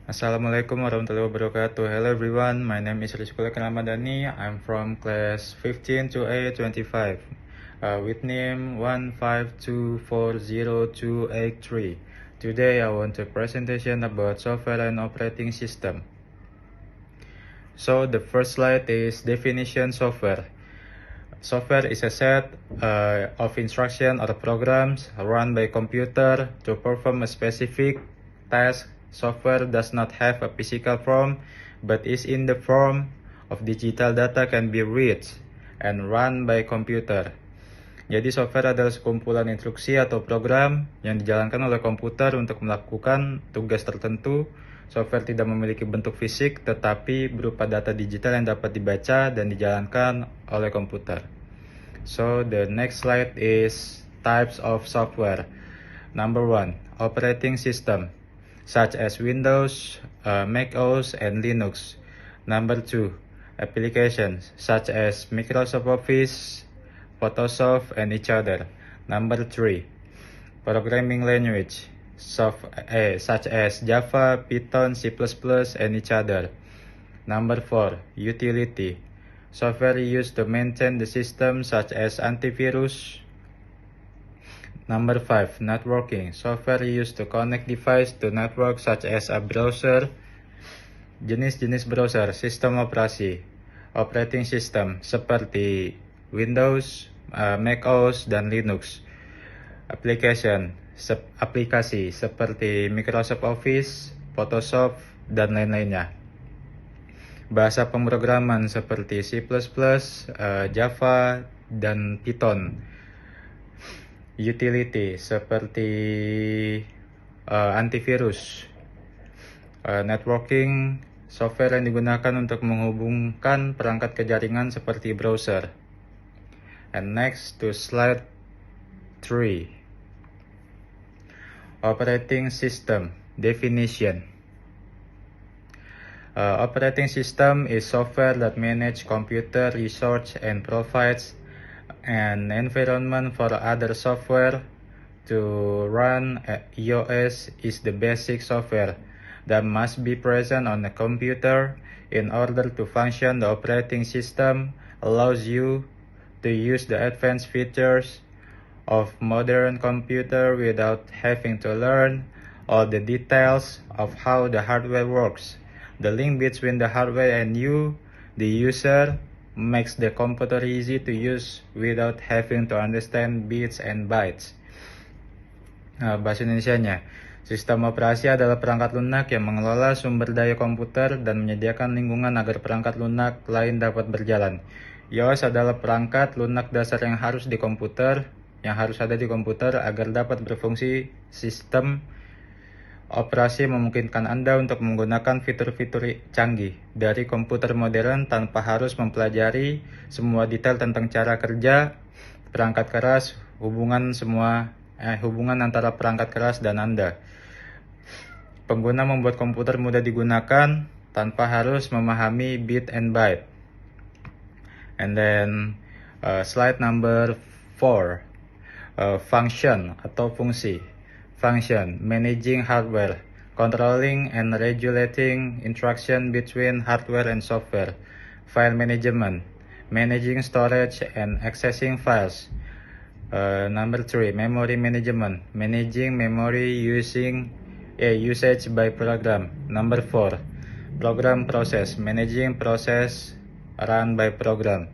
Assalamualaikum warahmatullahi wabarakatuh. Hello everyone, my name is Rizkul Ramadhani. I'm from class 15 to A25 with name 1524028 Today I want to presentation about software and operating system. So the first slide is definition software. Software is a set of instructions or programs run by computer to perform a specific task. Software does not have a physical form, but is in the form of digital data can be read and run by computer. Jadi software adalah sekumpulan instruksi atau program yang dijalankan oleh komputer untuk melakukan tugas tertentu. Software tidak memiliki bentuk fisik, tetapi berupa data digital yang dapat dibaca dan dijalankan oleh komputer. So the next slide is types of software. Number 1, operating system, such as Windows, Mac OS, and Linux. Number 2, applications, such as Microsoft Office, Photoshop, and each other. Number 3, programming language, such as Java, Python, C++, and each other. Number 4, utility, software used to maintain the system such as antivirus. Number 5, networking, software used to connect device to network such as a browser. Jenis-jenis browser, sistem operasi, operating system seperti Windows, Mac OS, dan Linux. Aplikasi seperti Microsoft Office, Photoshop, dan lain-lainnya. Bahasa pemrograman seperti C++, Java, dan Python. Utility seperti antivirus. Networking, software yang digunakan untuk menghubungkan perangkat ke jaringan seperti browser. And next to slide 3. Operating system definition. Operating system is software that manages computer resource and provides an environment for other software to run. iOS is the basic software that must be present on a computer in order to function. The operating system allows you to use the advanced features of modern computer without having to learn all the details of how the hardware works. The link between the hardware and you, the user, makes the computer easy to use without having to understand bits and bytes. Bahasa Indonesianya, sistem operasi adalah perangkat lunak yang mengelola sumber daya komputer dan menyediakan lingkungan agar perangkat lunak lain dapat berjalan. iOS adalah perangkat lunak dasar yang harus ada di komputer agar dapat berfungsi. Sistem operasi memungkinkan Anda untuk menggunakan fitur-fitur canggih dari komputer modern tanpa harus mempelajari semua detail tentang cara kerja perangkat keras, hubungan antara perangkat keras dan Anda. Pengguna membuat komputer mudah digunakan tanpa harus memahami bit and byte. And then slide number 4, function atau fungsi. Function, managing hardware, controlling and regulating interaction between hardware and software. File management, managing storage and accessing files. Number 3, memory management, managing memory usage by program. Number 4, program process, managing process run by program.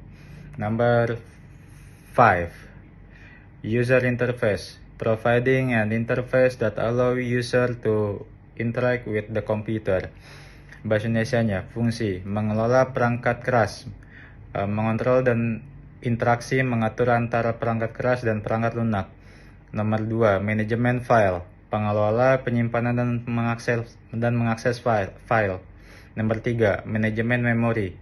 Number 5, user interface, providing an interface that allow user to interact with the computer. Bahasa Indonesianya, fungsi, mengelola perangkat keras, mengontrol dan interaksi mengatur antara perangkat keras dan perangkat lunak. Nomor 2, manajemen file, pengelola penyimpanan dan mengakses file. Nomor 3, manajemen memori,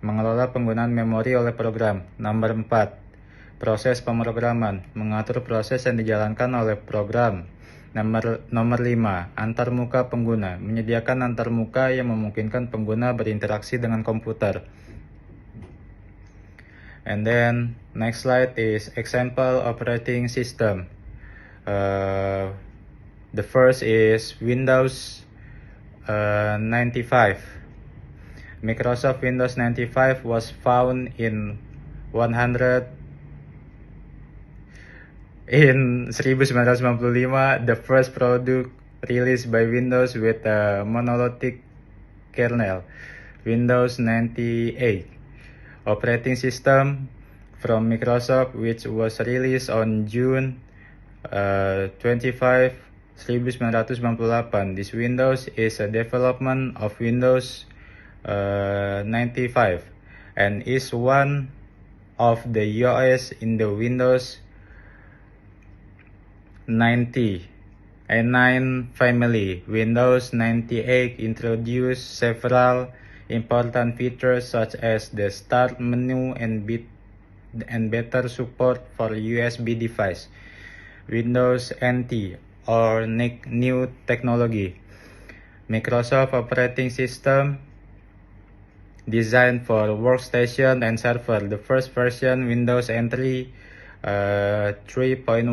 mengelola penggunaan memori oleh program. Nomor 4, proses pemrograman, mengatur proses yang dijalankan oleh program. Nomor 5, antarmuka pengguna, menyediakan antarmuka yang memungkinkan pengguna berinteraksi dengan komputer. And then next slide is example operating system. The first is Windows 95. Microsoft Windows 95 was found in 1995, the first product released by Windows with a monolithic kernel, Windows 98 operating system from Microsoft, which was released on June 25, 1998. This Windows is a development of Windows 95 and is one of the OS in the Windows 90 and 9 family. Windows 98 introduced several important features such as the start menu and better support for USB device. Windows NT or new technology. Microsoft operating system designed for workstation and server. The first version, Windows NT 3.1,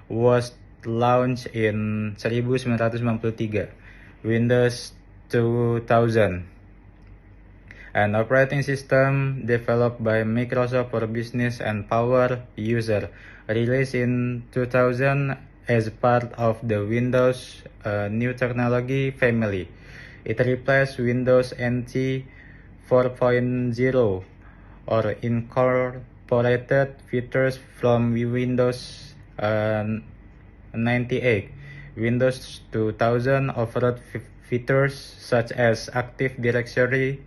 was launched in 1993. Windows 2000, an operating system developed by Microsoft for business and power user, released in 2000 as part of the Windows new technology family. It replaced Windows NT 4.0 or incorporated features from Windows 98. Windows 2000 offered features such as Active Directory,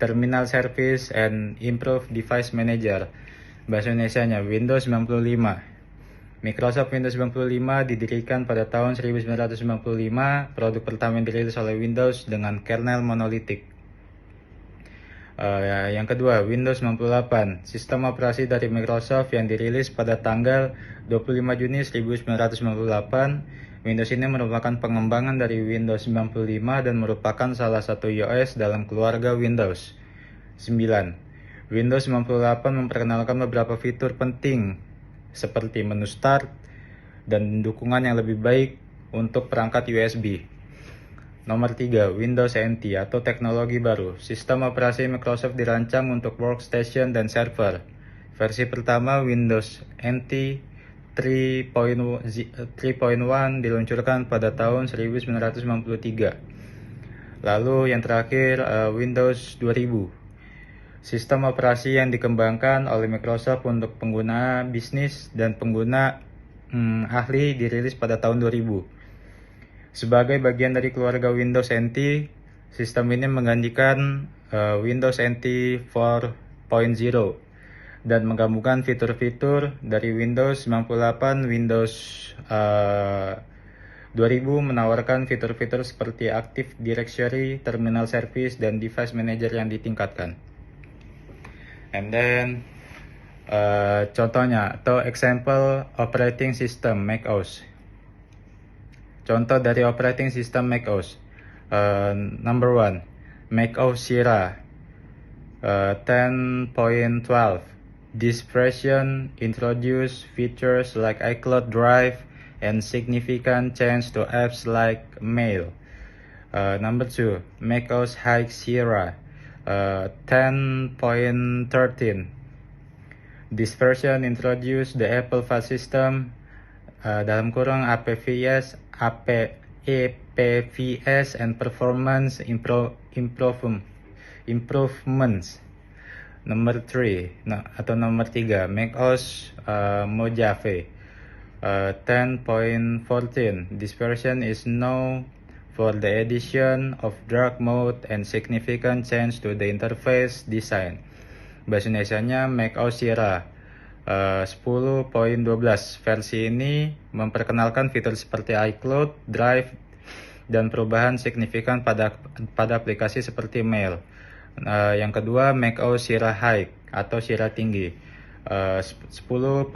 Terminal Service, and Improved Device Manager. Bahasa Indonesianya, Windows 95. Microsoft Windows 95 didirikan pada tahun 1995. Produk pertama yang dirilis oleh Windows dengan kernel monolitik. Yang kedua, Windows 98, sistem operasi dari Microsoft yang dirilis pada tanggal 25 Juni 1998. Windows ini merupakan pengembangan dari Windows 95 dan merupakan salah satu OS dalam keluarga Windows 9. Windows 98 memperkenalkan beberapa fitur penting seperti menu start dan dukungan yang lebih baik untuk perangkat USB. Nomor 3, Windows NT atau teknologi baru. Sistem operasi Microsoft dirancang untuk workstation dan server. Versi pertama, Windows NT 3.1 diluncurkan pada tahun 1993. Lalu yang terakhir, Windows 2000. Sistem operasi yang dikembangkan oleh Microsoft untuk pengguna bisnis dan pengguna ahli dirilis pada tahun 2000. Sebagai bagian dari keluarga Windows NT, sistem ini menggantikan Windows NT 4.0 dan menggabungkan fitur-fitur dari Windows 98. Windows 2000 menawarkan fitur-fitur seperti Active Directory, Terminal Service, dan Device Manager yang ditingkatkan. And then contohnya atau example operating system macOS. Contoh dari operating system macOS. Number 1, macOS Sierra 10.12. This version introduced features like iCloud Drive and significant change to apps like Mail. Number 2, macOS High Sierra 10.13. This version introduced the Apple File System dalam kurung APVS and performance improvements. Nomor 3 macOS Mojave 10.14. This version is known for the addition of dark mode and significant change to the interface design. Bahasa Indonesianya macOS Sierra 10.12. Versi ini memperkenalkan fitur seperti iCloud Drive dan perubahan signifikan pada aplikasi seperti Mail. Yang kedua, macOS Sierra High atau Sierra tinggi 10.13.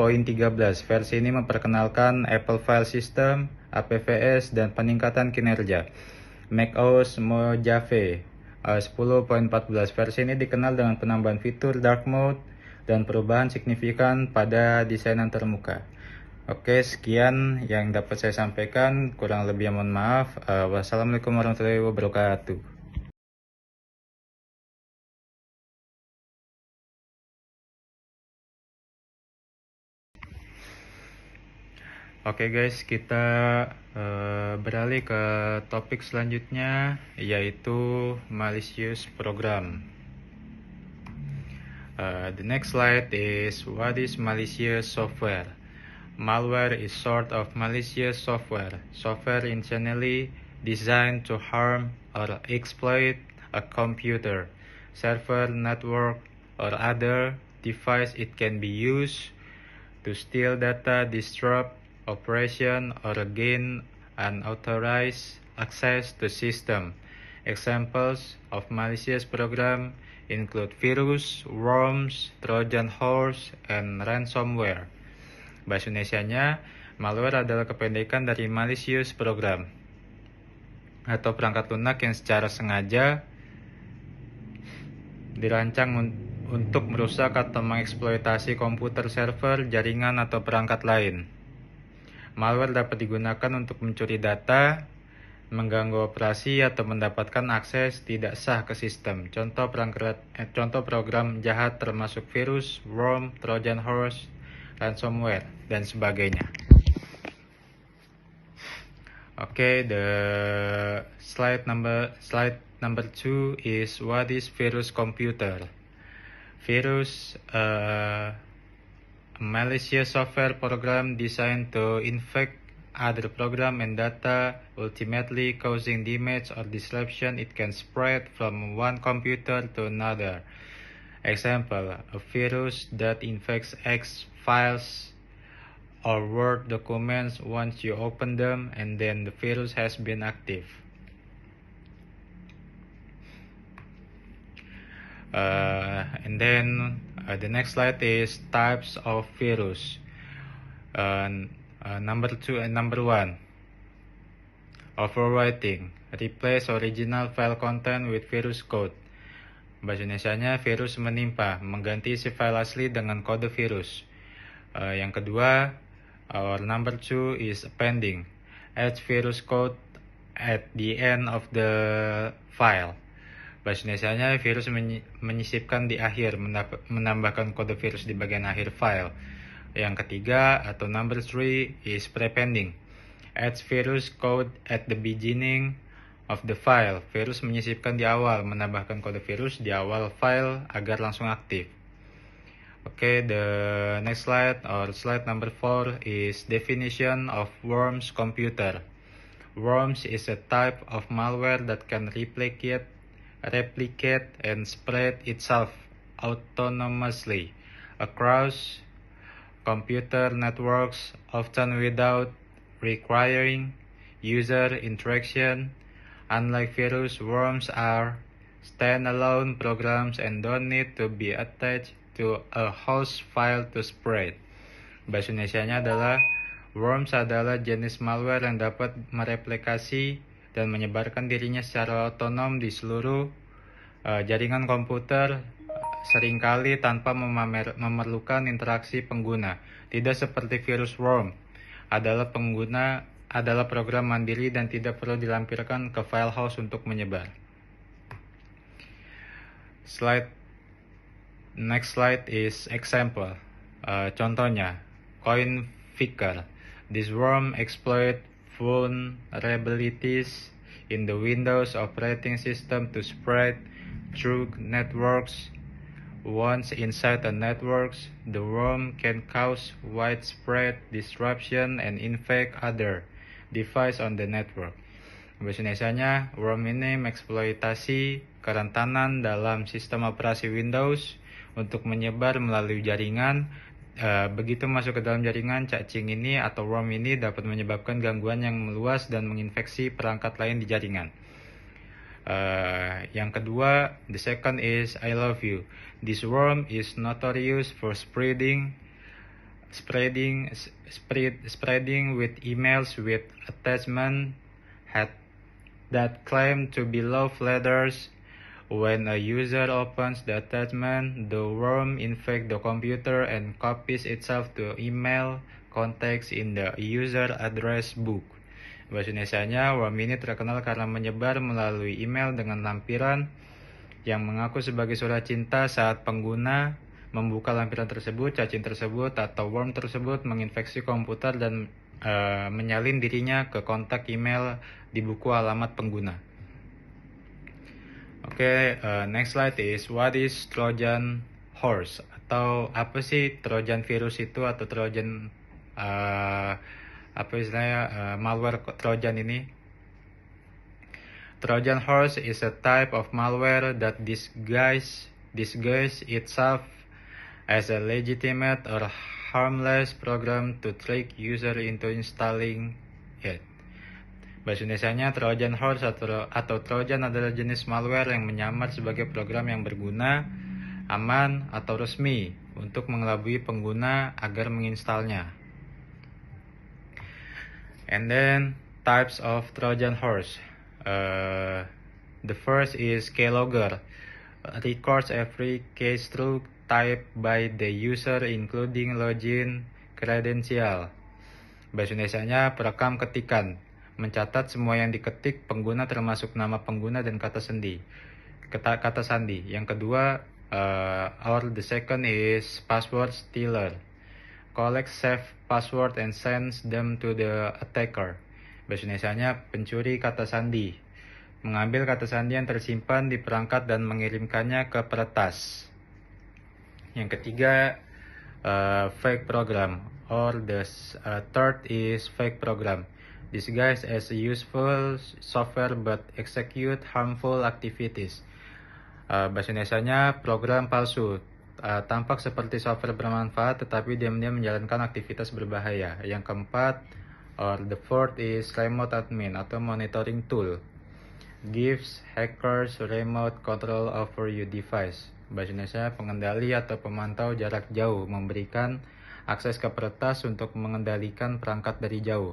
Versi ini memperkenalkan Apple File System, APVS, dan peningkatan kinerja. macOS Mojave 10.14. Versi ini dikenal dengan penambahan fitur dark mode dan perubahan signifikan pada desain antarmuka. Oke, sekian yang dapat saya sampaikan. Kurang lebih mohon maaf. Wassalamualaikum warahmatullahi wabarakatuh. Oke guys, kita beralih ke topik selanjutnya, yaitu malicious program. The next slide is what is malicious software. Malware is sort of malicious software. Software intentionally designed to harm or exploit a computer, server, network, or other device. It can be used to steal data, disrupt operation, or gain unauthorized access to system. Examples of malicious program include virus, worms, Trojan horse, and ransomware. Bahasa Indonesianya, malware adalah kependekan dari malicious program atau perangkat lunak yang secara sengaja dirancang untuk merusak atau mengeksploitasi komputer, server, jaringan, atau perangkat lain. Malware dapat digunakan untuk mencuri data, mengganggu operasi, atau mendapatkan akses tidak sah ke sistem. Contoh program jahat termasuk virus, worm, Trojan horse, ransomware, dan sebagainya. Okay, the slide number 2 is what is virus computer. Virus, a malicious software program designed to infect other program and data, ultimately causing damage or disruption. It can spread from one computer to another. Example, a virus that infects X files or Word documents. Once you open them, and then the virus has been active. And then the next slide is types of virus. Number 1, overwriting, replace original file content with virus code. Bahasa Indonesianya, virus menimpa, mengganti isi file asli dengan kode virus. Yang kedua, number 2 is appending, add virus code at the end of the file. Bahasa Indonesianya, virus menyisipkan di akhir, menambahkan kode virus di bagian akhir file. Yang ketiga, atau number 3 is prepending, adds virus code at the beginning of the file. Virus menyisipkan di awal, menambahkan kode virus di awal file agar langsung aktif. Okay, the next slide, or slide number 4, is definition of worms computer. Worms is a type of malware that can replicate and spread itself autonomously across computer networks, often without requiring user interaction. Unlike virus, worms are standalone programs and don't need to be attached to a host file to spread. Bahasa Indonesianya adalah, worms adalah jenis malware yang dapat mereplikasi dan menyebarkan dirinya secara otonom di seluruh jaringan komputer, seringkali tanpa memerlukan interaksi pengguna. Tidak seperti virus worm, adalah program mandiri dan tidak perlu dilampirkan ke file host untuk menyebar. Next slide is example. Contohnya, CoinFicker. This worm exploit vulnerabilities in the Windows operating system to spread through networks. Once inside the networks, the worm can cause widespread disruption and infect other devices on the network. Bahasa Indonesianya, worm ini mengeksploitasi kerentanan dalam sistem operasi Windows untuk menyebar melalui jaringan. Begitu masuk ke dalam jaringan, cacing ini atau worm ini dapat menyebabkan gangguan yang meluas dan menginfeksi perangkat lain di jaringan. Yang kedua, the second is I love you. This worm is notorious for spreading with emails with attachment that claim to be love letters. When a user opens the attachment, the worm infects the computer and copies itself to email contacts in the user address book. Bahasa Indonesianya, worm ini terkenal karena menyebar melalui email dengan lampiran yang mengaku sebagai surat cinta. Saat pengguna membuka lampiran tersebut, cacing tersebut atau worm tersebut menginfeksi komputer dan menyalin dirinya ke kontak email di buku alamat pengguna. Next slide is what is Trojan horse, atau apa sih Trojan virus itu, atau Trojan malware Trojan ini. Trojan horse is a type of malware that disguise itself as a legitimate or harmless program to trick user into installing it. Bahasa Indonesianya, Trojan horse atau Trojan adalah jenis malware yang menyamar sebagai program yang berguna, aman, atau resmi untuk mengelabui pengguna agar menginstalnya. And then, types of Trojan horse. The first is keylogger. Records every keystroke typed by the user including login credential. Bahasa Indonesianya, perekam ketikan. Mencatat semua yang diketik pengguna termasuk nama pengguna dan kata sandi. Yang kedua, the second is password stealer. Collect saved password and sends them to the attacker. Bahasa Indonesianya, pencuri kata sandi. Mengambil kata sandi yang tersimpan di perangkat dan mengirimkannya ke peretas. Yang ketiga, fake program. The third is fake program. Disguised as a useful software but execute harmful activities. Bahasa Indonesianya, program palsu. Tampak seperti software bermanfaat tetapi diam-diam menjalankan aktivitas berbahaya. Yang keempat, the fourth is remote admin atau monitoring tool. Gives hackers remote control over your device. Bahasa Indonesia, pengendali atau pemantau jarak jauh, memberikan akses ke peretas untuk mengendalikan perangkat dari jauh.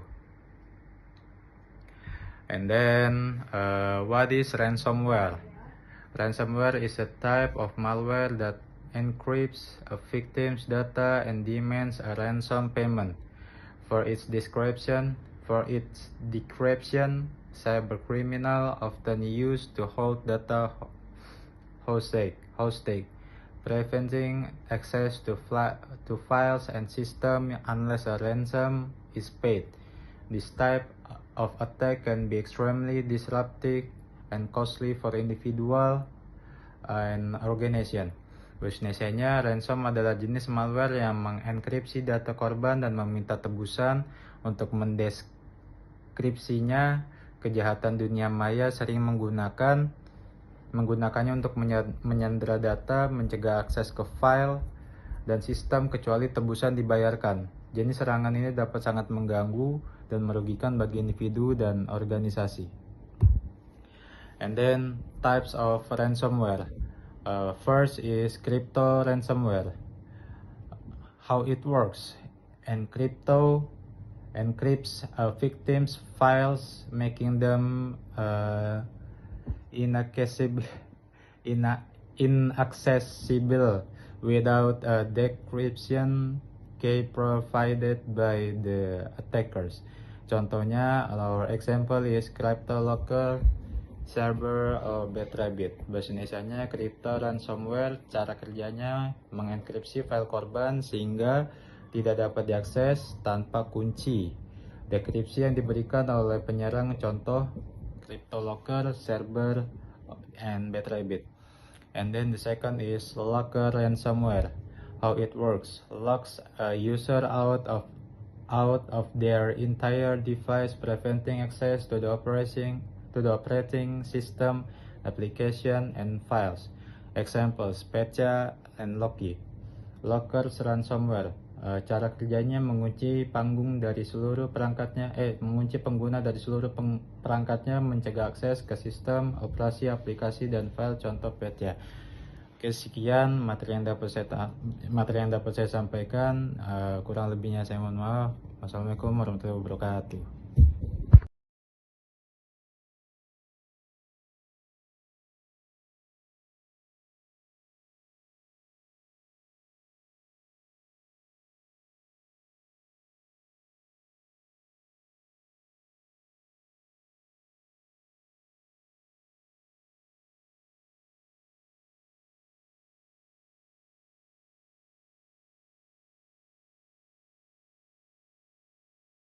And then, what is ransomware? Ransomware is a type of malware that encrypts a victim's data and demands a ransom payment. For its decryption, cybercriminals often use to hold data hostage, preventing access to files and systems unless a ransom is paid. This type of attack can be extremely disruptive and costly for individual and organization. Bahasa Indonesianya, ransom adalah jenis malware yang mengenkripsi data korban dan meminta tebusan untuk mendeskripsinya. Kejahatan dunia maya sering menggunakannya untuk menyandera data, mencegah akses ke file dan sistem kecuali tebusan dibayarkan. Jenis serangan ini dapat sangat mengganggu dan merugikan bagi individu dan organisasi. And then, types of ransomware. First is crypto ransomware. How it works. Crypto encrypts a victim's files, making them inaccessible without a decryption key provided by the attackers. Contohnya, our example is CryptoLocker, Cerber, or BitRabbit. Bahasa Indonesianya, crypto ransomware, cara kerjanya mengenkripsi file korban sehingga tidak dapat diakses tanpa kunci. Dekripsi yang diberikan oleh penyerang, contoh CryptoLocker, Cerber, and BitRabbit. And then the second is Locker ransomware. How it works: locks a user out of their entire device, preventing access to the operating system, application, and files. Examples: Petya and Loki. Lockers ransomware. Cara kerjanya mengunci pengguna dari seluruh perangkatnya, mencegah akses ke sistem, operasi, aplikasi, dan file, contoh Petya. Oke, sekian materi yang dapat saya sampaikan. Kurang lebihnya saya mohon maaf. Wassalamualaikum warahmatullahi wabarakatuh.